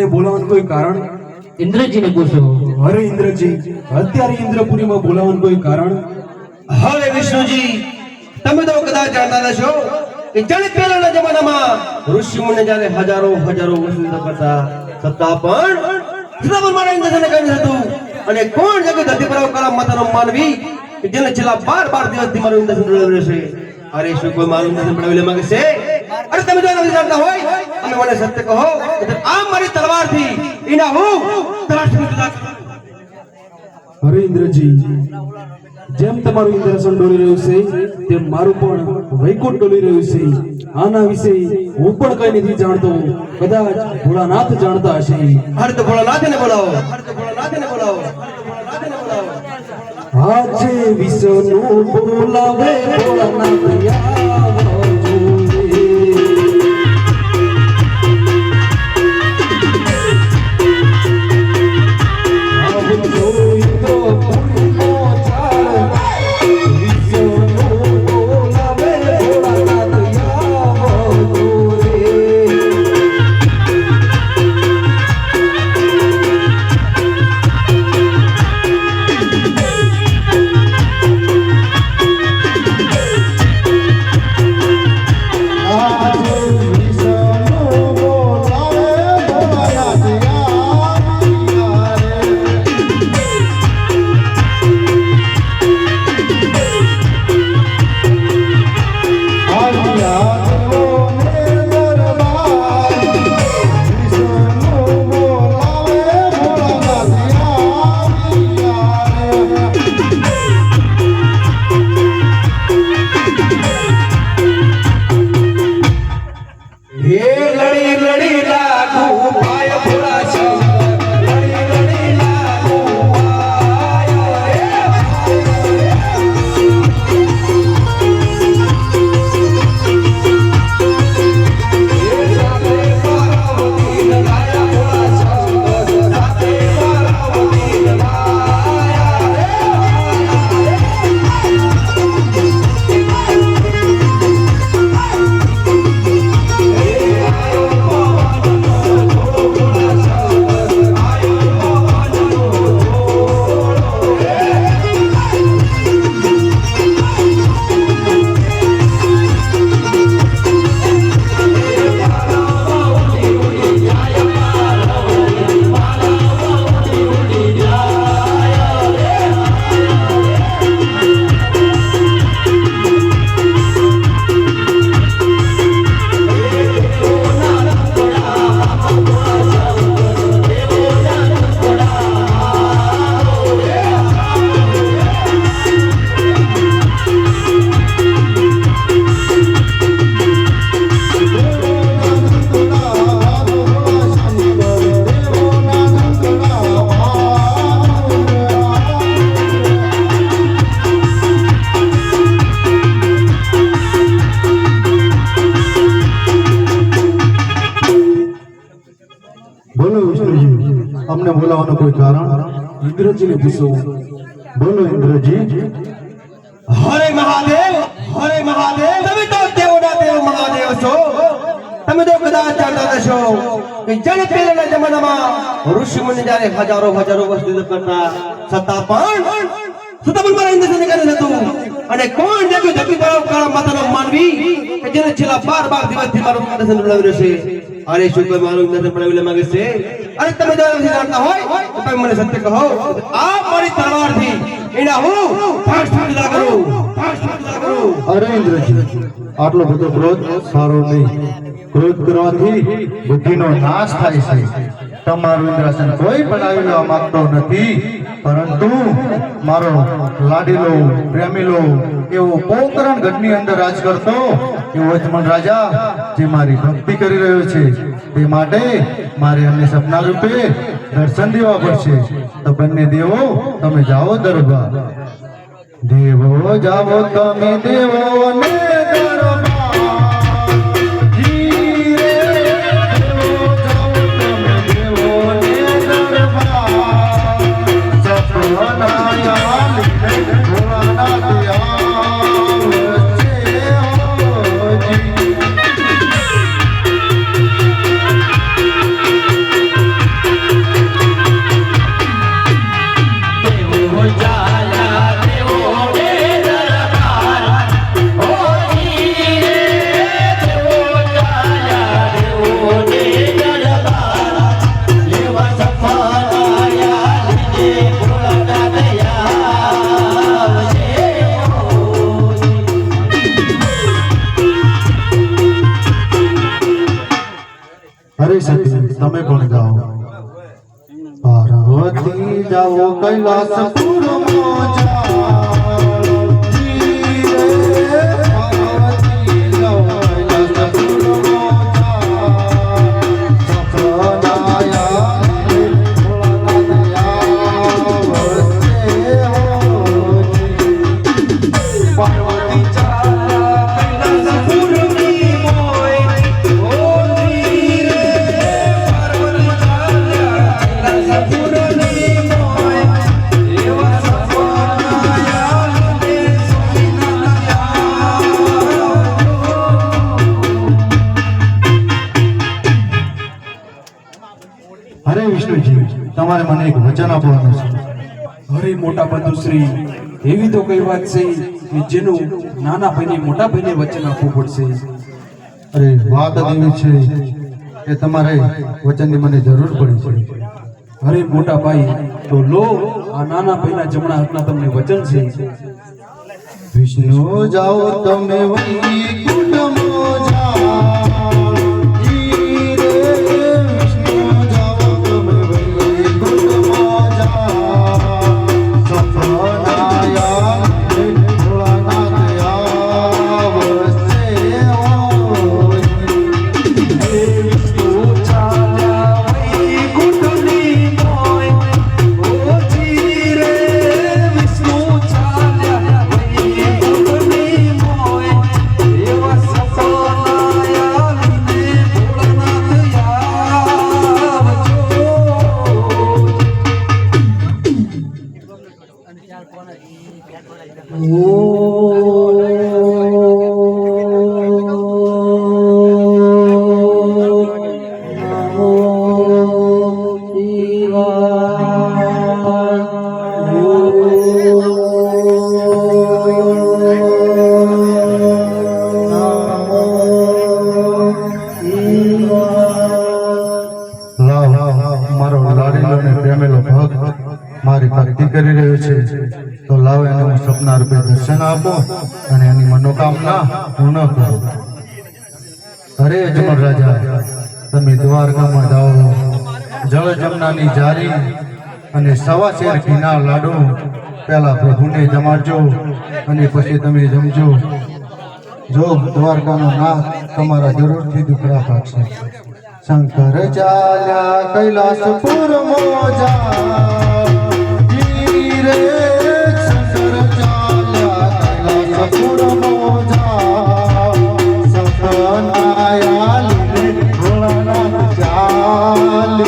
મને બોલાવવાનું કોઈ કારણ? ઇન્દ્રજીને પૂછો. અરે ઇન્દ્રજી, અત્યારે ઇન્દ્રપુરીમાં બોલાવવાનું કોઈ કારણ? હવે વિષ્ણુજી, તમે તો કદાચ જાણતા હશો કે જાણે પહેલાના જમાનામાં ઋષિ મુનિ જ્યારે હજારો વર્ષ કરતા છતાં પણ મારા ઇન્દ્રને કઈ હતું. અને કોણ જગ્યાએ ધરતી પર કળા માતાનો માનવી કે જેને છેલ્લા 12 દિવસથી મારું ઇન્દ્ર મેળવી રહેશે? અરે શું કોઈ મારું ઇન્દ્ર મેળવી માંગે છે? અરે તમે જો નથી જાણતા હોય અને મને સત્ય કહો, આ મારી તલવારથી એના હું તરાશી જુદા કરું. અરે ઇન્દ્રજી, જેમ તમારું ઇન્દ્રાસન ડોલી રહ્યું છે તેમ મારું પણ વૈકુંઠ ડોલી રહ્યું છે. આના વિશે હું પણ કઈ નથી જાણતો, કદાચ ભોળાનાથ જાણતા હશે. અરે તો ભોળાનાથને બોલાવો. આજે વિશ્વનું બોલાવે ભોળાનાથ આવો જોડે. આવો જોઈ તો પૂરીનો ઝાડ, વિશ્વનું બોલાવે ભોળાનાથ આવો જોડે. બોલો વિષ્ણુજી, અમને બોલાવવાનું કોઈ કારણ? ઇન્દ્રજીને પૂછો. બોલો ઇન્દ્રજી. હરે મહાદેવ, તમે તો દેવોના દેવ મહાદેવ છો. તમે તો કદાચ જાણતા હશો કે જાણે પહેલાના જમાનામાં ઋષિ મુનિ જ્યારે હજારો વર્ષ કરતા છતાં પણ મારા ઇન્દ્રને કઈ હતું. અને કોણ જગ્યાએ ધરતી પર કળા માતાનો માનવી કે જેને છેલ્લા 12 દિવસથી મારું ઇન્દ્ર મેળવી રહેશે? અરે શું કોઈ મારું ઇન્દ્ર મેળવી માંગે છે? અરે તમે જો નથી જાણતા હોય તો તમે મને સત્ય કહો, આ મારી તલવારથી એના હું તરાશી જુદા કરું. અરે ઇન્દ્રજી, આટલો બધો ક્રોધ સારો નહીં. ક્રોધ કરવાથી બુદ્ધિનો નાશ થાય છે. તમારું ઇન્દ્રાસન કોઈ પણ આવી લેવા માંગતો નથી, પરંતુ મારો લાડીલો પ્રેમીલો એવો પોકરણ ગઢની અંદર રાજ કરતો એવો અજમન રાજા જે મારી ભક્તિ કરી રહ્યો છે, તે માટે મારે અમને સપના રૂપે દર્શન દેવા પડશે. તો બંને દેવો તમે જાઓ દરબાર. દેવો જાઓ તમે દેવો ને દરબાર. તમે પણ ગાઓ. પાર્વતી જાઓ કૈલાસપુરમાં જાજી રે, પાર્વતી જાઓ કૈલાસપુરમાં સપનાયા ભોળાનાથ આવશે પાર્વતી ચાલ્યા કૈલાસપુરની મોય ઓજી રે પાર્વતી ચાલ્યા કૈલાસપુરની મોય એવા સપનાયા લે સ્વામિનારાયણ હરે વિષ્ણુજી, તમારે મને એક વચન આપવાનું છે. અરે મોટા બંધુશ્રી, એવી તો કઈ વાત છે કે જેનું નાના ભાઈને મોટા ભાઈને વચન આપવું પડશે. અરે વાત જ એવી છે કે તમારે વચનની મને જરૂર પડી છે. અરે મોટા ભાઈ, તો લો આ નાના ભાઈના જમણા હાથના તમને વચન છે. વિષ્ણુ જાઓ તમે વૈકુંઠમાં જાજી રે, વિષ્ણુ જાઓ તમે વૈકુંઠમાં સપનાયા ભોળાનાથ આવશે વિષ્ણુ ચાલ્યા વૈકુંઠની મોય ઓજી રે વિષ્ણુ ચાલ્યા વૈકુંઠની મોય એવા સપનાયા લઈને ભોળાનાથ મારો લાડીલો ને પ્રેમેલો ભક્ત મારી ભક્તિ કરી રહ્યો છે, તો લાવો એને હું સપના રૂપે દર્શન આપો અને એની મનોકામના પૂર્ણ કરો. અરે અજમલ રાજા, તમે દ્વારકામાં જાઓ, જળ જમનાની જારી અને સવા શેર ઘીના લાડુ પહેલા પ્રભુને જમાડજો અને પછી તમે જમજો. જો દ્વારકાનો નાથ તમારા જરૂરથી દુખડા પાકશે. શંકર ચાલ્યા કૈલાસપુરમાં જાજી રે, શંકર ચાલ્યા કૈલાસપુરમાં સપનાયા લીધે ભોળાનાથ ચાલ્યા